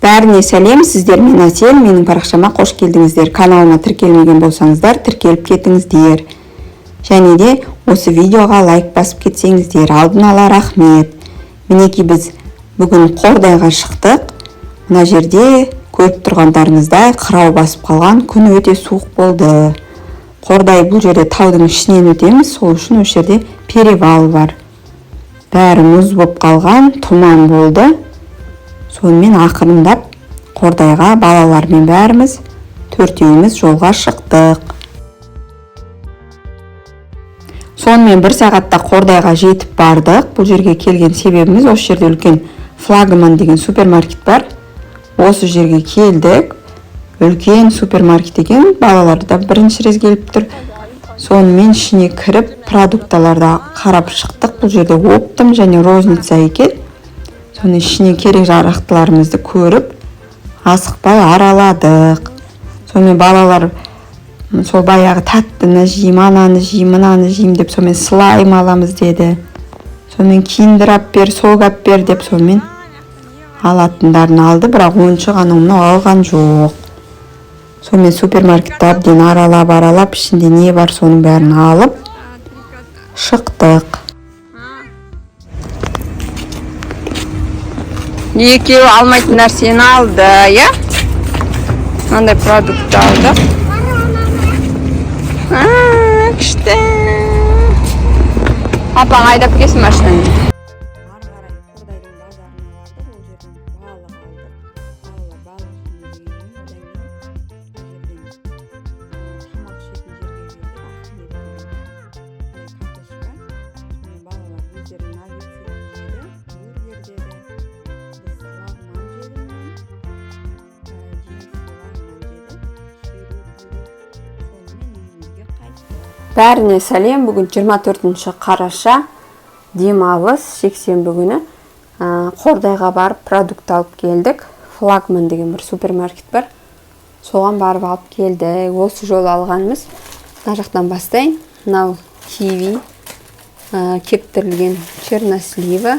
Бәріне сәлем, сіздер мен Әсел, менің парақшама қош келдіңіздер. Каналыма тіркелмеген болсаңыздар, тіркеліп кетіңіздер. Және де осы видеоға лайк басып кетсеңіздер, алдын ала рахмет. Мінекей біз бүгін Қордайға шықтық. Мына жерде көріп тұрғандарыңыздай қырау басып қалған, күн өте суық болды. Қордай бұл жерде таудың ішінен өтеміз, сол үшін осы жерде перевал бар. Бәрі мұз болып қалған, тұман болды. Сонымен ақырындап Қордайға балалармен бәріміз төртеуіміз жолға шықтық. Сонымен 1 сағатта Қордайға жетіп бардық. Бұл жерге келген себебіміз, осы жерде үлкен Флагман деген супермаркет бар. Осы жерге келдік. Үлкен супермаркет екен, балалар да бірінші рет келіп тұр. Сонымен ішіне кіріп, продукталарды қарап шықтық. Бұл жерде оптом және розница екен. Соны ішіне керек жарақтыларымызды көріп, асықпай араладық. Сонымен балалар сол баяғы тәттіні жейм, ананы жейм, мынаны жейм деп, сонымен слайм аламыз деді. Сонымен киндер ап бер, сок ап бер деп, сонымен алатындарын алды, бірақ ойыншық анауына алған жоқ. Сонымен супермаркетті әбден аралап, ішінде не бар соның бәрін алып шықтық. Екеуі алмайтын нәрсені алды, я? Мынандай продукт алды. Күшті. Апаң айдап келсін машинаны. Бәріне сәлем, бүгін 24 қараша, демалыс, жексенбі күні Қордайға барып продукт алып келдік. Флагман деген бір супермаркет бар. Соған барып алып келді. Осы жол алғанымыз. Мына жақтан бастайын. Мынау киви, кептірілген чернослива,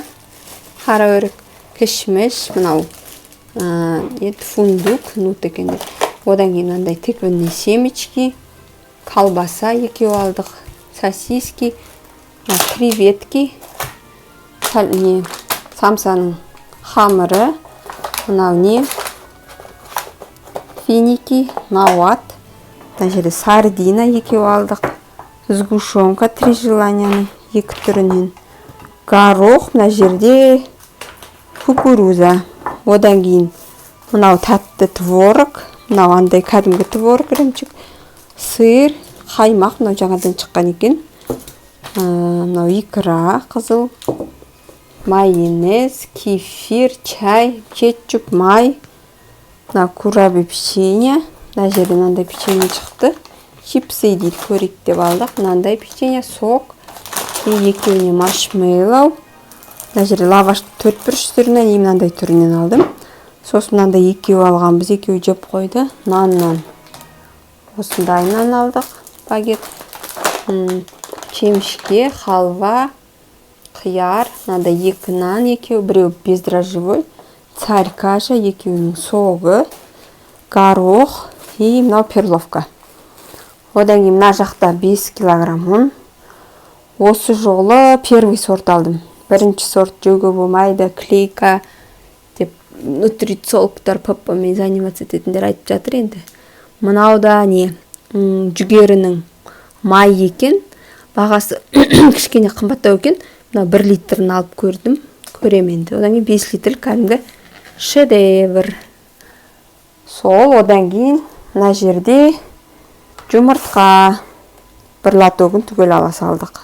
қара өрік, кішміш, мынау фундук, нут екен. Одан кейін мынандай тыквенный семечки, колбаса екеу алдық, сосиски, креветки, самсаның хамыры, мынау не, финики, науат, мына жерде сардина екеу алдық, сгущенка 3 желанияның 2 түрінен, горох, мына жерде кукуруза, одан кейін мынау тәтті творог, мынау андай кәдімгі творог ірімшік, сыр, қаймақ, мынау жаңадан шыққан екен. Мынау икра, қызыл, майонез, кефир, чай, кетчуп, май. Мынау курабі печенье. Мына жерден мынандай печенье шықты. Чипсы дейді, көрейік деп алдық. Мынандай печенье, сок. Екеуіне маршмеллоу. Мына жерде лаваш 4-1 түрінен, мынандай түрінен алдым. Сосын мынандай екеу алған, біз екеу жеп қойды. Наннан. Осындайынан алдық, багет, чемішке, халва, қияр, мынандай 2 нан екеу, біреу бездрожжевой, царь каша, екеуінің соғы, горох и мынау перловка. Одан кейін мына жақта 5 килограмм ұн. Осы жолы первый сорт алдым. Бірінші сорт жеуге болмайды, клейка деп нутрициологтар папамен заниматься ететіндер айтып жатыр енді. Мынау да не, жүгерінің май екен, бағасы кішкене қымбаттау екен. Мынау 1 литрін алып көрдім, көременді. Одан кейін 5 литр кәдімгі шедевр. Сол, одан кейін мына жерде жұмыртқа 1 лотогын түгел ала салдық.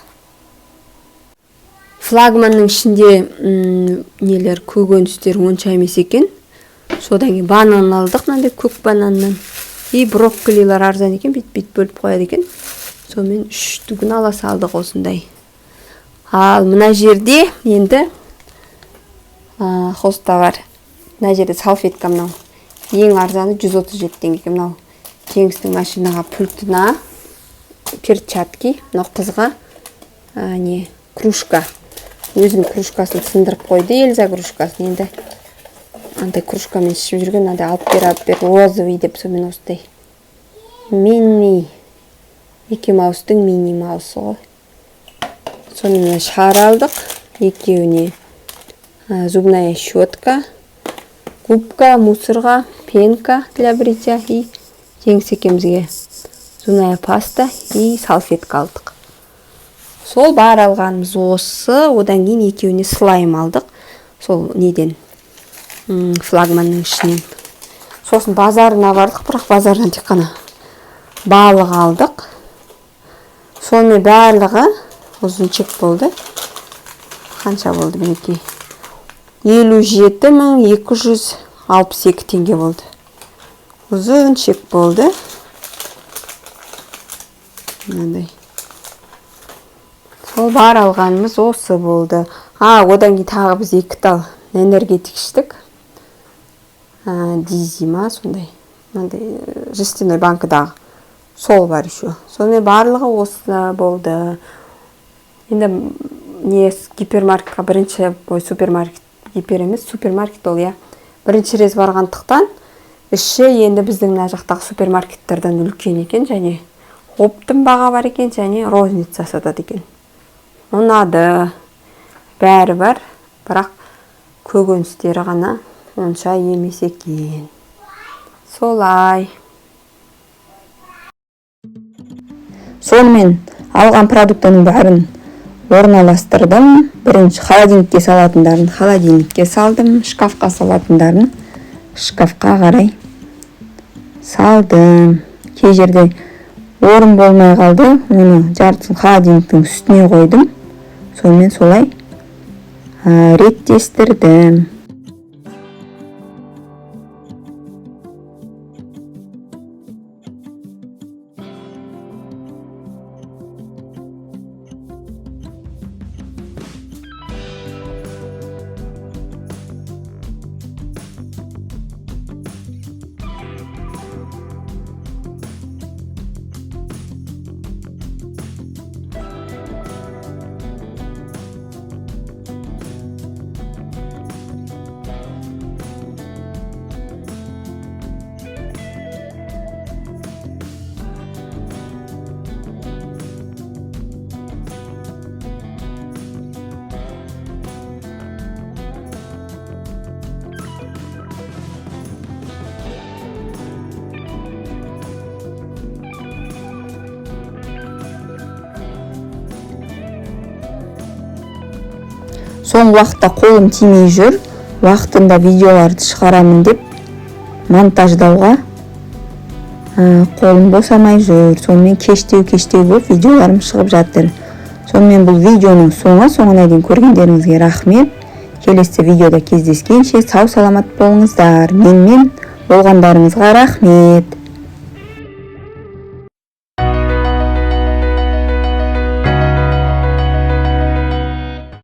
Флагманның ішінде нелер, көкөністер онша емес екен. Содан кейін банан алдық, мынандай көк бананнан. И брокколилар арзан екен, бет бөліп қояды екен. Сонымен 3 түгін ала салдық осындай. Ал мына жерде енді хостовар. Мына жерде салфетка мынау. Ең арзаны 137 теңге. Мынау жеңістің машинаға пультына, перчатки, мынау қызға кружка. Өзім кружкасын сындырып қойды, Эльза кружкасын. Енді андай кружкамен ішіп жүрген, андай алып бер, розовый деп, сонымен осындай мини, Микки Маустың мини маусы ғой. Сонымен шар алдық, екеуіне зубная щетка, губка, мусорға, пенка для бритья и жеңіс екеумізге зубная паста и салфетка алдық. Сол бар алғанымыз осы, одан кейін екеуіне слайм алдық. Сол неден, флагманның ішінен. Сосын базарына бардық, бірақ базардан тек қана балық алдық. Сонымен барлығы ұзын чек болды. Қанша болды мінекей? 57.262 теңге болды. Ұзын чек болды. Мынандай. Сол бар алғанымыз осы болды. Одан кейін тағы біз 2 тал энергетик іштік. Дизима сондай. Мынандай жестяной банкадағы. Сол бар еще. Сонымен барлығы осы болды. Енді гипермаркетқа бірінші, супермаркет, гипер емес, супермаркет ол, я. Бірінші рез барғандықтан, іші енді біздің мына жақтағы супермаркеттерден үлкен екен, және оптым баға бар екен, және розница сатады екен. Ұнады, бәрі бар, бірақ көкөністері ғана онша емес екен. Солай. Сонымен алған продуктының бәрін орналастырдым. Бірінші холодильникке салатындарын холодильникке салдым, шкафқа салатындарын шкафқа қарай салдым. Кей жерде орын болмай қалды, оны жартысын холодильниктің үстіне қойдым. Сонымен солай реттестірдім. Соңғы уақытта қолым тимей жүр. Уақытында видеоларды шығарамын деп монтаждауға қолым босамай жүр. Сонымен кештеу болып видеоларым шығып жатыр. Сонымен бұл видеоның соңына дейін көргендеріңізге рахмет. Келесі видеода кездескенше сау саламат болыңыздар. Менімен болғандарыңызға рахмет.